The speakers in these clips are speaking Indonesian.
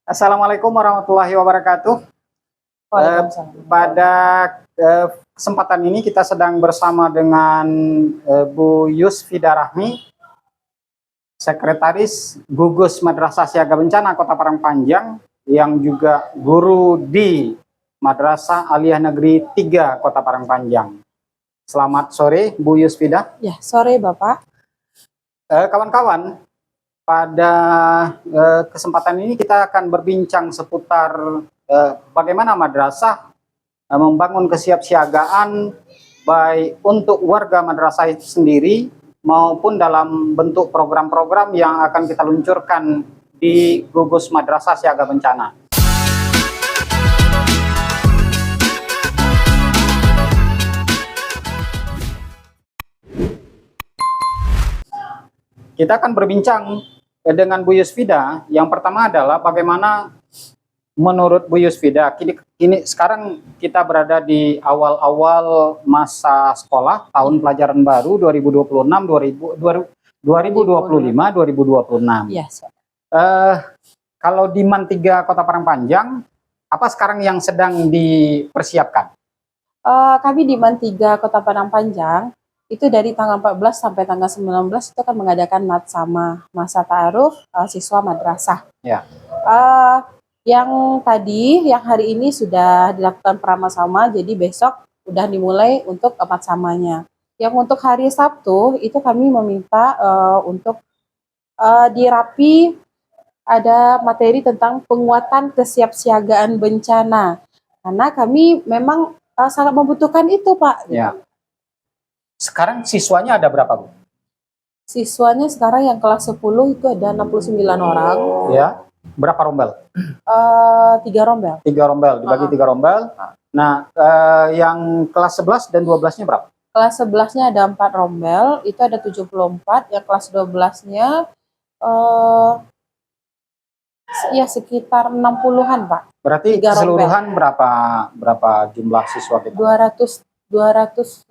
Assalamualaikum warahmatullahi wabarakatuh. Pada kesempatan ini kita sedang bersama dengan Bu Yusfida Rahmi, Sekretaris Gugus Madrasah Siaga Bencana Kota Parangpanjang, yang juga guru di Madrasah Aliyah Negeri 3 Kota Parangpanjang. Selamat sore Bu Yusfida. Ya, sore Bapak. Kawan-kawan, pada kesempatan ini kita akan berbincang seputar bagaimana madrasah membangun kesiapsiagaan baik untuk warga madrasah itu sendiri maupun dalam bentuk program-program yang akan kita luncurkan di Gugus Madrasah Siaga Bencana. Kita akan berbincang dengan Bu Yusfida. Yang pertama adalah bagaimana menurut Bu Yusfida, kini sekarang kita berada di awal-awal masa sekolah, tahun pelajaran baru 2025-2026. Yes. Kalau di MAN 3 Kota Parangpanjang, apa sekarang yang sedang dipersiapkan? Kami di MAN 3 Kota Parangpanjang itu dari tanggal 14 sampai tanggal 19 itu akan mengadakan sama masa ta'aruf siswa madrasah. Ya. Yang hari ini sudah dilakukan pramasama, jadi besok sudah dimulai untuk samanya. Yang untuk hari Sabtu itu kami meminta untuk dirapi ada materi tentang penguatan kesiapsiagaan bencana. Karena kami memang sangat membutuhkan itu, Pak. Ya. Sekarang siswanya ada berapa, Bu? Siswanya sekarang yang kelas 10 itu ada 69 orang. Ya. Berapa rombel? 3 rombel. 3 rombel, dibagi 3 rombel. Nah, yang kelas 11 dan 12-nya berapa? Kelas 11-nya ada 4 rombel, itu ada 74. Yang kelas 12-nya ya sekitar 60-an, Pak. Berarti keseluruhan berapa jumlah siswa kita? 200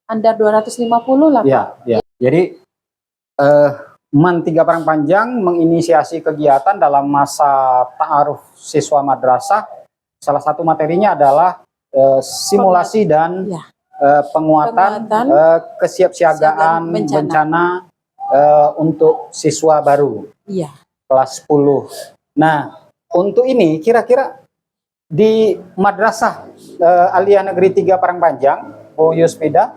under 250 lah, ya, Pak. Ya. Jadi MAN 3 Parangpanjang menginisiasi kegiatan dalam masa ta'aruf siswa madrasah. Salah satu materinya adalah simulasi dan penguatan kesiapsiagaan bencana untuk siswa baru. Iya. Kelas 10. Nah, untuk ini kira-kira di Madrasah Aliyah Negeri 3 Parangpanjang, Bu Yusfida,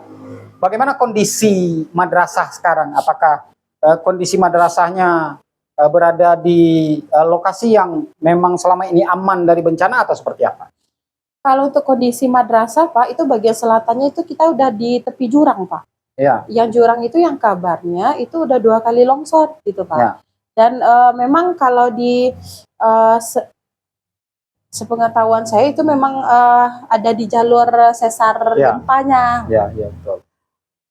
bagaimana kondisi madrasah sekarang? Apakah kondisi madrasahnya berada di lokasi yang memang selama ini aman dari bencana atau seperti apa? Kalau untuk kondisi madrasah, Pak, itu bagian selatannya itu kita udah di tepi jurang, Pak. Ya. Yang jurang itu yang kabarnya itu udah 2 kali longsor gitu, Pak. Ya. Dan memang kalau di sepengetahuan saya itu memang ada di jalur sesar gempanya. Ya, betul.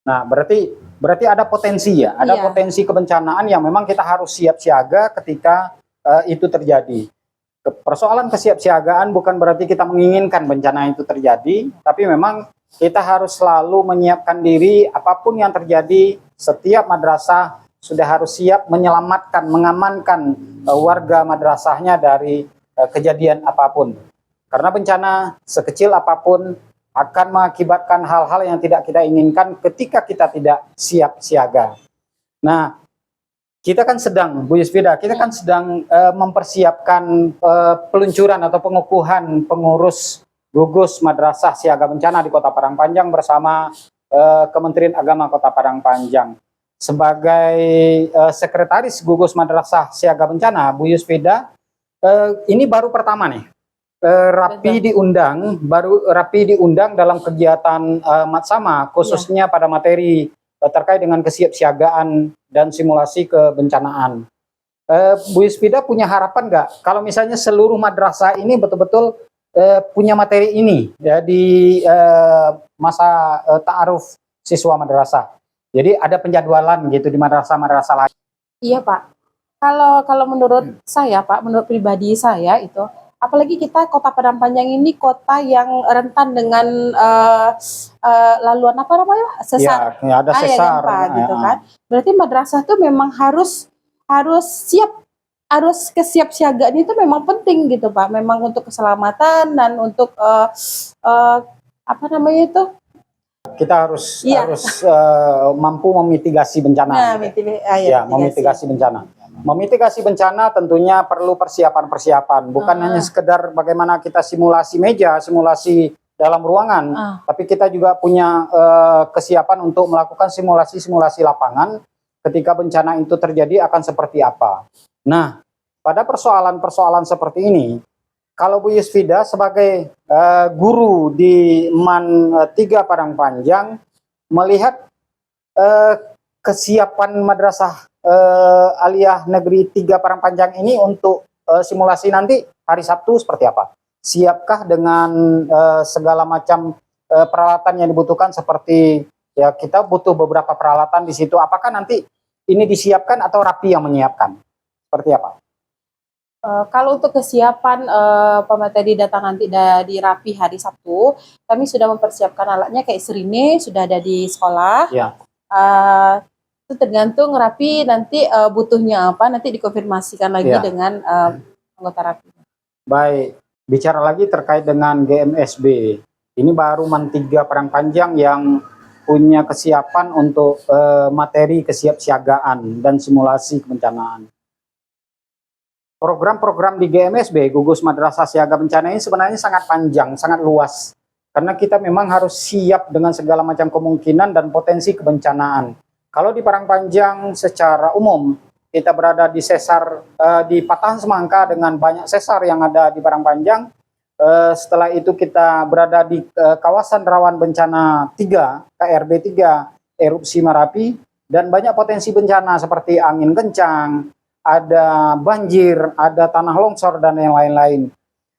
Nah, berarti ada potensi ya, ada potensi kebencanaan yang memang kita harus siap siaga ketika itu terjadi. Persoalan kesiapsiagaan bukan berarti kita menginginkan bencana itu terjadi, tapi memang kita harus selalu menyiapkan diri apapun yang terjadi. Setiap madrasah sudah harus siap menyelamatkan, mengamankan warga madrasahnya dari kejadian apapun. Karena bencana sekecil apapun akan mengakibatkan hal-hal yang tidak kita inginkan ketika kita tidak siap siaga. Nah, kita kan sedang, Bu Yusfida, kita kan sedang mempersiapkan peluncuran atau pengukuhan pengurus Gugus Madrasah Siaga Bencana di Kota Parangpanjang bersama Kementerian Agama Kota Parangpanjang. Sebagai Sekretaris Gugus Madrasah Siaga Bencana, Bu Yusfida, ini baru pertama nih, rapi diundang dalam kegiatan matsama, khususnya pada materi terkait dengan kesiapsiagaan dan simulasi kebencanaan. Bu Yusfida punya harapan nggak kalau misalnya seluruh madrasah ini betul-betul punya materi ini ya di masa ta'aruf siswa madrasah? Jadi ada penjadwalan gitu di madrasah-madrasah lain. Iya, Pak. Kalau menurut saya, Pak, menurut pribadi saya itu, apalagi kita Kota Parangpanjang ini kota yang rentan dengan laluan apa namanya, sesar, ada sesar, gitu kan. Berarti madrasah itu memang harus siap harus kesiapsiagaan itu memang penting gitu Pak. Memang untuk keselamatan dan untuk apa namanya itu? Kita harus Iya. mampu memitigasi bencana. Nah, Ya, memitigasi bencana. Memitigasi bencana tentunya perlu persiapan-persiapan, bukan hanya sekedar bagaimana kita simulasi meja, simulasi dalam ruangan, tapi kita juga punya kesiapan untuk melakukan simulasi-simulasi lapangan ketika bencana itu terjadi akan seperti apa. Nah, pada persoalan-persoalan seperti ini, kalau Bu Yusfida sebagai guru di MAN 3 Padang Panjang melihat kesiapan Madrasah Aliyah Negeri 3 Padang Panjang ini untuk simulasi nanti hari Sabtu seperti apa? Siapkah dengan segala macam peralatan yang dibutuhkan, seperti ya kita butuh beberapa peralatan di situ. Apakah nanti ini disiapkan atau Rapi yang menyiapkan? Seperti apa? Kalau untuk kesiapan pemateri datang nanti di Rapi hari Sabtu, kami sudah mempersiapkan alatnya kayak serine sudah ada di sekolah. Ya. Itu tergantung Rapi nanti butuhnya apa, nanti dikonfirmasikan lagi dengan anggota Rapi. Baik, bicara lagi terkait dengan GMSB. Ini baru MAN 3 Padang Panjang yang punya kesiapan untuk materi kesiapsiagaan dan simulasi kebencanaan. Program-program di GMSB, Gugus Madrasah Siaga Bencana, ini sebenarnya sangat panjang, sangat luas. Karena kita memang harus siap dengan segala macam kemungkinan dan potensi kebencanaan. Kalau di Padang Panjang secara umum, kita berada di sesar, di Patahan Semangka dengan banyak sesar yang ada di Padang Panjang. Setelah itu kita berada di kawasan rawan bencana 3, KRB 3, erupsi Marapi, dan banyak potensi bencana seperti angin kencang, ada banjir, ada tanah longsor, dan yang lain-lain.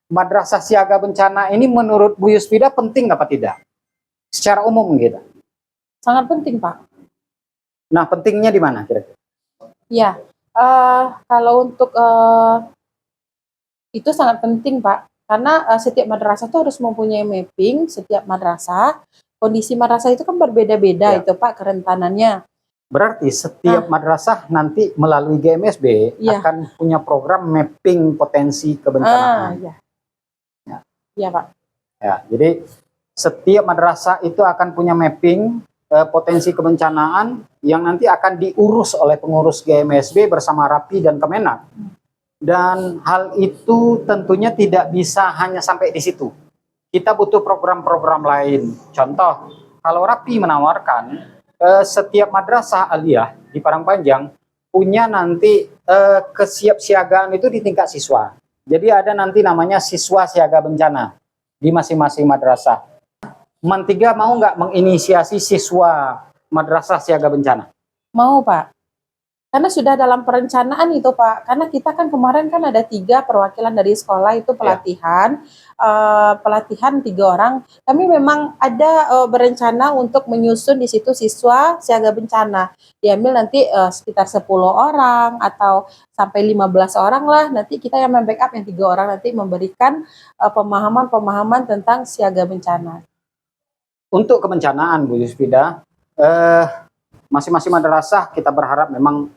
Madrasah siaga bencana ini menurut Bu Yusfida penting apa tidak? Secara umum gitu. Sangat penting, Pak. Nah, pentingnya di mana kira-kira? Ya, kalau untuk itu sangat penting, Pak. Karena setiap madrasah itu harus mempunyai mapping, setiap madrasah. Kondisi madrasah itu kan berbeda-beda itu, Pak, kerentanannya. Berarti setiap madrasah nanti melalui GMSB akan punya program mapping potensi kebencanaan. Iya, Pak. Ya, jadi setiap madrasah itu akan punya mapping potensi kebencanaan yang nanti akan diurus oleh pengurus GMSB bersama Rapi dan Kemenak. Dan hal itu tentunya tidak bisa hanya sampai di situ. Kita butuh program-program lain. Contoh, kalau Rapi menawarkan setiap madrasah aliyah di Padang Panjang punya nanti kesiapsiagaan itu di tingkat siswa. Jadi ada nanti namanya siswa siaga bencana di masing-masing madrasah. MAN 3 mau nggak menginisiasi siswa madrasah siaga bencana? Mau, Pak. Karena sudah dalam perencanaan itu, Pak. Karena kita kan kemarin kan ada 3 perwakilan dari sekolah itu pelatihan, pelatihan 3 orang. Kami memang ada berencana untuk menyusun di situ siswa siaga bencana. Diambil nanti sekitar 10 orang atau sampai 15 orang lah. Nanti kita yang membackup yang 3 orang nanti memberikan pemahaman-pemahaman tentang siaga bencana. Untuk kebencanaan, Bu Yusfida, masing-masing madrasah kita berharap memang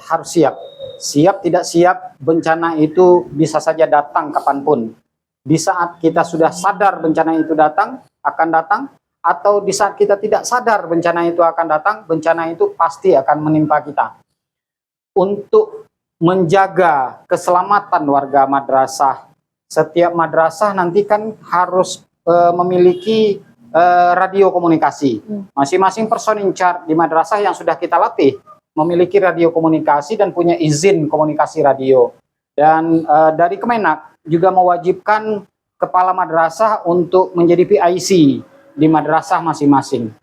harus siap. Siap tidak siap, bencana itu bisa saja datang kapanpun. Di saat kita sudah sadar bencana itu akan datang, atau di saat kita tidak sadar bencana itu akan datang, bencana itu pasti akan menimpa kita. Untuk menjaga keselamatan warga madrasah, setiap madrasah nanti kan harus memiliki radio komunikasi. Masing-masing person in charge di madrasah yang sudah kita latih memiliki radio komunikasi dan punya izin komunikasi radio. Dan dari Kemenak juga mewajibkan kepala madrasah untuk menjadi PIC di madrasah masing-masing.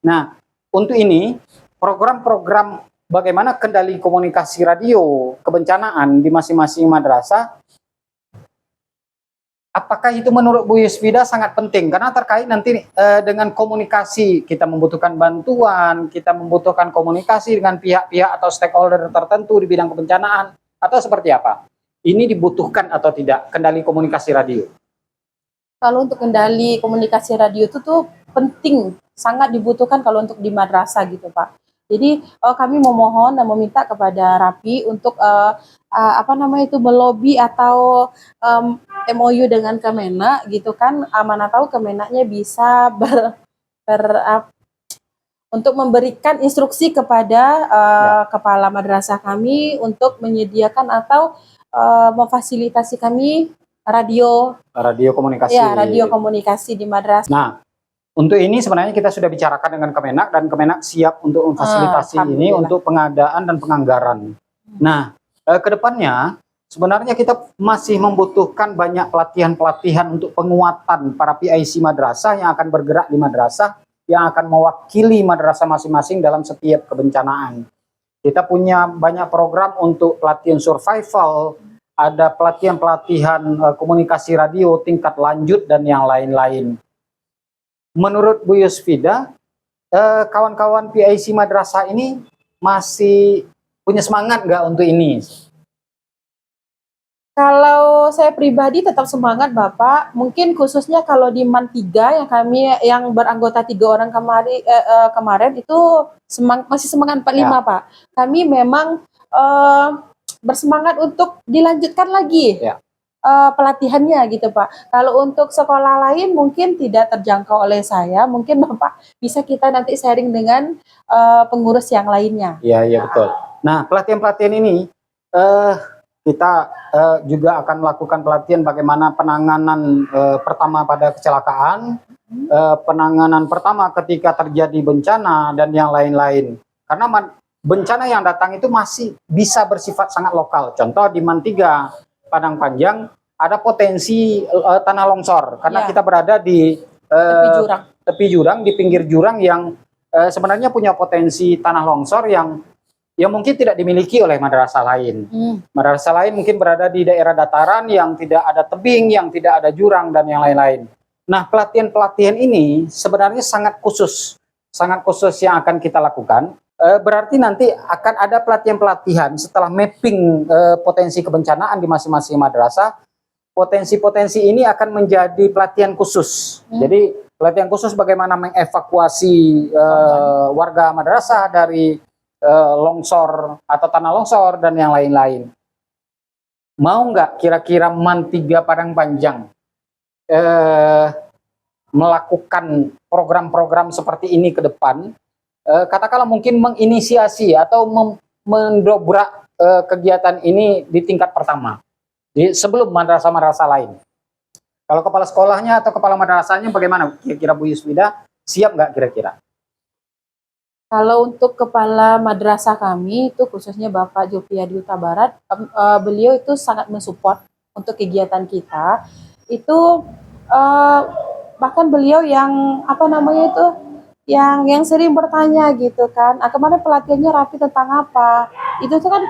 Nah, untuk ini program-program bagaimana kendali komunikasi radio kebencanaan di masing-masing madrasah, apakah itu menurut Bu Yusfida sangat penting? Karena terkait nanti dengan komunikasi, kita membutuhkan bantuan, kita membutuhkan komunikasi dengan pihak-pihak atau stakeholder tertentu di bidang kebencanaan, atau seperti apa? Ini dibutuhkan atau tidak, kendali komunikasi radio? Kalau untuk kendali komunikasi radio itu tuh penting, sangat dibutuhkan kalau untuk di madrasah gitu, Pak. Jadi kami memohon dan meminta kepada Rapi untuk melobi atau MOU dengan Kemenak gitu kan, mana tahu Kemenaknya bisa untuk memberikan instruksi kepada kepala madrasah kami untuk menyediakan atau memfasilitasi kami radio komunikasi. ya, radio komunikasi di madrasah. Nah, untuk ini sebenarnya kita sudah bicarakan dengan Kemenak dan Kemenak siap untuk memfasilitasi ini untuk pengadaan dan penganggaran. Nah, kedepannya sebenarnya kita masih membutuhkan banyak pelatihan-pelatihan untuk penguatan para PIC madrasah yang akan bergerak di madrasah, yang akan mewakili madrasah masing-masing dalam setiap kebencanaan. Kita punya banyak program untuk pelatihan survival, ada pelatihan-pelatihan komunikasi radio tingkat lanjut dan yang lain-lain. Menurut Bu Yusfida, kawan-kawan PIC madrasah ini masih punya semangat nggak untuk ini? Kalau saya pribadi tetap semangat Bapak, mungkin khususnya kalau di MAN 3 yang beranggota 3 orang kemarin itu masih semangat 45 ya. Pak. Kami memang bersemangat untuk dilanjutkan lagi pelatihannya gitu Pak. Kalau untuk sekolah lain mungkin tidak terjangkau oleh saya, mungkin Bapak bisa kita nanti sharing dengan pengurus yang lainnya. Iya betul. Nah, pelatihan-pelatihan ini kita juga akan melakukan pelatihan bagaimana penanganan pertama pada kecelakaan, penanganan pertama ketika terjadi bencana dan yang lain-lain. Karena bencana yang datang itu masih bisa bersifat sangat lokal. Contoh di MAN 3 Padang Panjang ada potensi tanah longsor karena kita berada di tepi jurang, di pinggir jurang yang sebenarnya punya potensi tanah longsor yang mungkin tidak dimiliki oleh madrasah lain. Madrasah lain mungkin berada di daerah dataran yang tidak ada tebing, yang tidak ada jurang dan yang lain-lain. Nah, pelatihan-pelatihan ini sebenarnya sangat khusus yang akan kita lakukan. Berarti nanti akan ada pelatihan-pelatihan setelah mapping potensi kebencanaan di masing-masing madrasah. Potensi-potensi ini akan menjadi pelatihan khusus. Jadi pelatihan khusus bagaimana mengevakuasi warga madrasah dari longsor atau tanah longsor dan yang lain-lain. Mau nggak kira-kira MAN 3 Padang Panjang melakukan program-program seperti ini ke depan? Katakanlah mungkin menginisiasi atau mendobrak kegiatan ini di tingkat pertama sebelum madrasah-madrasah lain. Kalau kepala sekolahnya atau kepala madrasahnya bagaimana kira-kira Bu Yusfida, siap nggak kira-kira? Kalau untuk kepala madrasah kami itu khususnya Bapak Julfiadi Huta Barat, beliau itu sangat mensupport untuk kegiatan kita. Itu bahkan beliau yang yang sering bertanya gitu kan, kemarin pelatihannya Rafi tentang apa? Itu tuh kan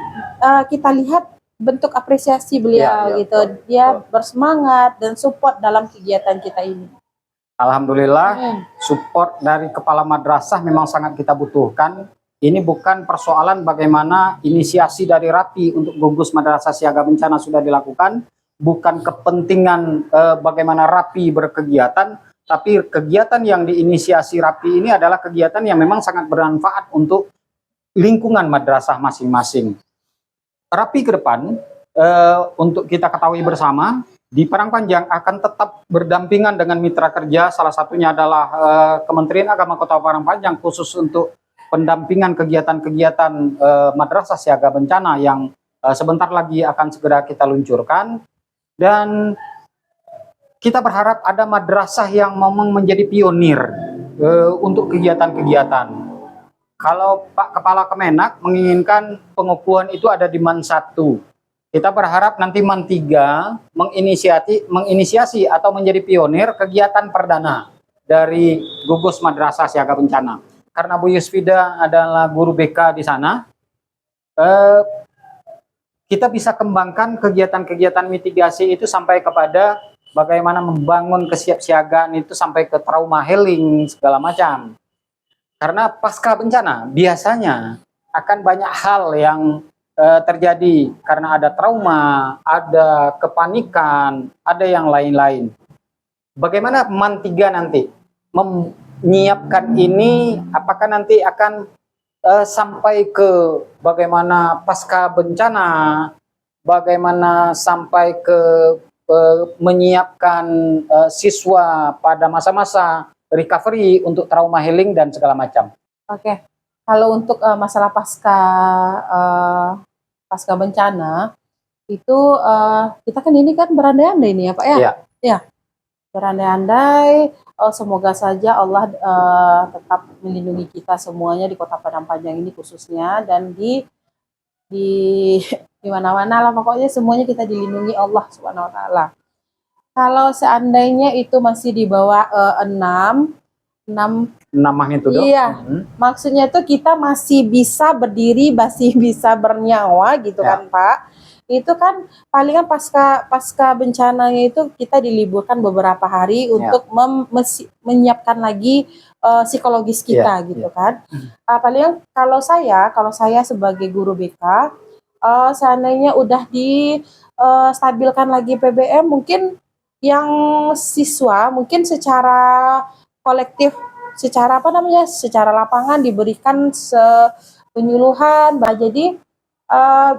kita lihat bentuk apresiasi beliau gitu. Dia bersemangat dan support dalam kegiatan kita ini. Alhamdulillah, support dari kepala madrasah memang sangat kita butuhkan. Ini bukan persoalan bagaimana inisiasi dari Rapi untuk gugus madrasah siaga bencana sudah dilakukan, bukan kepentingan bagaimana Rapi berkegiatan, tapi kegiatan yang diinisiasi Rapi ini adalah kegiatan yang memang sangat bermanfaat untuk lingkungan madrasah masing-masing. Rapi ke depan, untuk kita ketahui bersama, di Padang Panjang akan tetap berdampingan dengan mitra kerja, salah satunya adalah Kementerian Agama Kota Padang Panjang khusus untuk pendampingan kegiatan-kegiatan madrasah siaga bencana yang sebentar lagi akan segera kita luncurkan. Dan kita berharap ada madrasah yang memang menjadi pionir untuk kegiatan-kegiatan. Kalau Pak Kepala Kemenak menginginkan pengukuhan itu ada di MAN 1. Kita berharap nanti MAN 3 menginisiasi atau menjadi pionir kegiatan perdana dari gugus madrasah siaga bencana. Karena Bu Yusfida adalah guru BK di sana, kita bisa kembangkan kegiatan-kegiatan mitigasi itu sampai kepada bagaimana membangun kesiapsiagaan itu sampai ke trauma healing segala macam. Karena pasca bencana biasanya akan banyak hal yang terjadi karena ada trauma, ada kepanikan, ada yang lain-lain. Bagaimana MAN 3 nanti menyiapkan ini? Apakah nanti akan sampai ke bagaimana pasca bencana bagaimana sampai ke menyiapkan siswa pada masa-masa recovery untuk trauma healing dan segala macam. Oke, kalau untuk masalah pasca bencana itu kita kan ini kan berandai-andai nih ya Pak ya. Iya. Ya, berandai-andai. Semoga saja Allah tetap melindungi kita semuanya di Kota Padang Panjang ini khususnya, dan di di mana-mana lah pokoknya semuanya kita dilindungi Allah Subhanahu Wa Taala. Kalau seandainya itu masih di bawah 6 magnitudo. Iya, maksudnya itu kita masih bisa berdiri, masih bisa bernyawa gitu Ya. kan Pak. Itu kan palingan pasca bencananya itu kita diliburkan beberapa hari untuk menyiapkan lagi psikologis kita gitu kan. Palingan kalau saya sebagai guru BK, seandainya udah stabilkan lagi PBM, mungkin yang siswa mungkin secara kolektif, secara secara lapangan diberikan penyuluhan. Jadi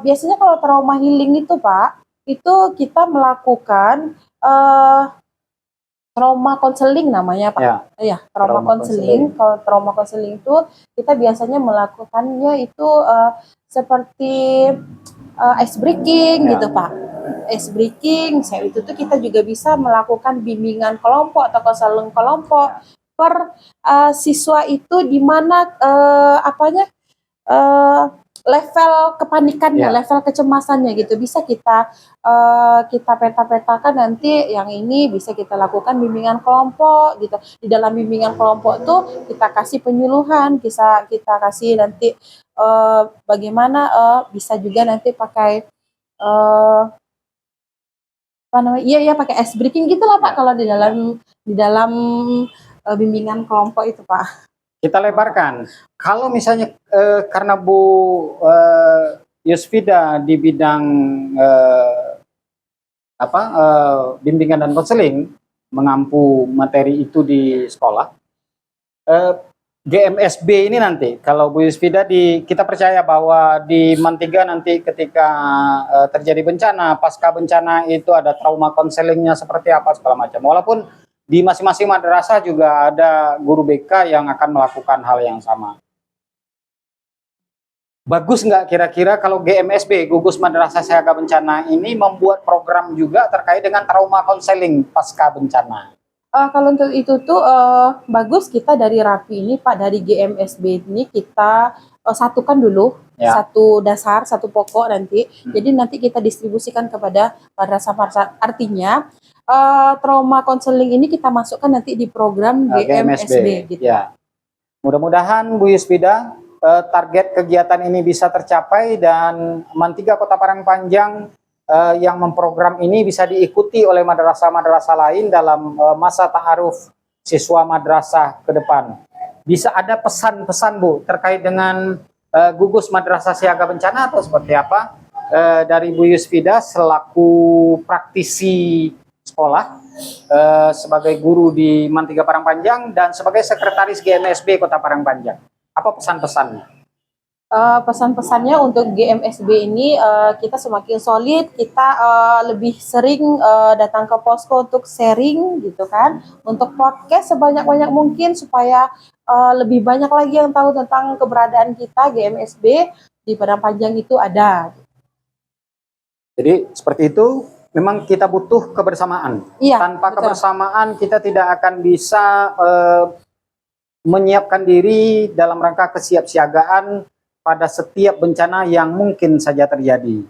biasanya kalau trauma healing itu Pak, itu kita melakukan trauma konseling namanya Pak. Ya, trauma konseling. Kalau trauma konseling itu kita biasanya melakukannya itu seperti ice breaking gitu Pak. Ice breaking, itu tuh kita juga bisa melakukan bimbingan kelompok atau konseling kelompok per siswa itu di mana level kepanikannya, level kecemasannya gitu, bisa kita peta-petakan. Nanti yang ini bisa kita lakukan bimbingan kelompok gitu. Di dalam bimbingan kelompok tuh kita kasih penyuluhan, kita kasih nanti bagaimana bisa juga nanti pakai pakai ice breaking gitulah Pak, kalau di dalam bimbingan kelompok itu Pak. Kita lebarkan. Kalau misalnya karena Bu Yusfida di bidang bimbingan dan konseling mengampu materi itu di sekolah, GMSB ini nanti kalau Bu Yusfida kita percaya bahwa di Mantiga nanti ketika terjadi bencana, pasca bencana itu ada trauma konselingnya seperti apa segala macam. Walaupun di masing-masing madrasah juga ada guru BK yang akan melakukan hal yang sama. Bagus nggak kira-kira kalau GMSB, Gugus Madrasah Siaga Bencana ini membuat program juga terkait dengan trauma konseling pasca bencana? Kalau untuk itu tuh bagus, kita dari RAPI ini Pak, dari GMSB ini kita satukan dulu, satu dasar, satu pokok nanti. Jadi nanti kita distribusikan kepada madrasah. Artinya trauma konseling ini kita masukkan nanti di program GMSB gitu. Ya. Mudah-mudahan Bu Yusfida target kegiatan ini bisa tercapai dan Mantiga Kota Parangpanjang yang memprogram ini bisa diikuti oleh madrasah-madrasah lain dalam masa ta'aruf siswa madrasah ke depan. Bisa ada pesan-pesan Bu terkait dengan Gugus Madrasah Siaga Bencana atau seperti apa dari Bu Yusfida selaku praktisi sekolah, sebagai guru di Mantiga Parangpanjang dan sebagai sekretaris GMSB Kota Parangpanjang? Apa pesan-pesannya? Pesan-pesannya untuk GMSB ini, kita semakin solid, kita lebih sering datang ke posko untuk sharing gitu kan, untuk podcast sebanyak-banyak mungkin supaya lebih banyak lagi yang tahu tentang keberadaan kita GMSB di Padang Panjang itu ada. Jadi seperti itu, memang kita butuh kebersamaan. Tanpa kebersamaan kita tidak akan bisa menyiapkan diri dalam rangka kesiapsiagaan pada setiap bencana yang mungkin saja terjadi.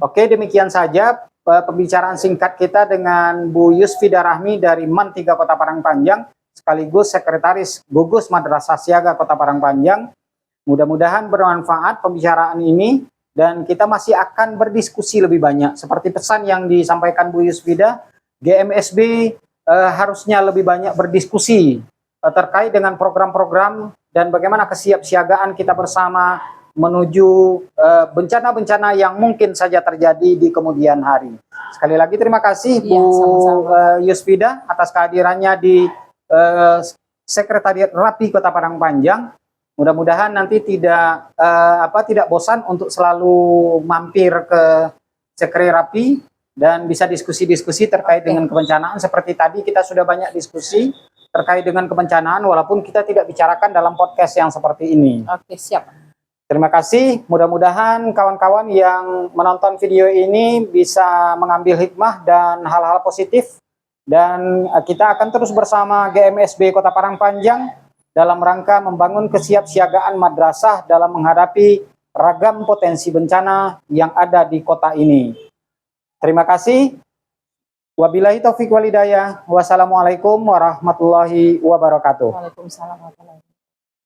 Oke, demikian saja pembicaraan singkat kita dengan Bu Yusfida Rahmi dari Mantiga Kota Parangpanjang, sekaligus sekretaris Gugus Madrasah Siaga Kota Parangpanjang. Mudah-mudahan bermanfaat pembicaraan ini dan kita masih akan berdiskusi lebih banyak. Seperti pesan yang disampaikan Bu Yusfida, GMSB harusnya lebih banyak berdiskusi terkait dengan program-program dan bagaimana kesiapsiagaan kita bersama menuju bencana-bencana yang mungkin saja terjadi di kemudian hari. Sekali lagi terima kasih Bu Yusfida atas kehadirannya di Sekretariat RAPI Kota Parangpanjang. Mudah-mudahan nanti tidak bosan untuk selalu mampir ke sekre rapi, dan bisa diskusi-diskusi terkait Oke. dengan kebencanaan. Seperti tadi kita sudah banyak diskusi terkait dengan kebencanaan, walaupun kita tidak bicarakan dalam podcast yang seperti ini. Oke, siap. Terima kasih, mudah-mudahan kawan-kawan yang menonton video ini bisa mengambil hikmah dan hal-hal positif. Dan kita akan terus bersama GMSB Kota Parangpanjang dalam rangka membangun kesiapsiagaan madrasah dalam menghadapi ragam potensi bencana yang ada di kota ini. Terima kasih. Wabillahi taufiq wal hidayah. Wassalamualaikum warahmatullahi wabarakatuh. Waalaikumsalam warahmatullahi wabarakatuh.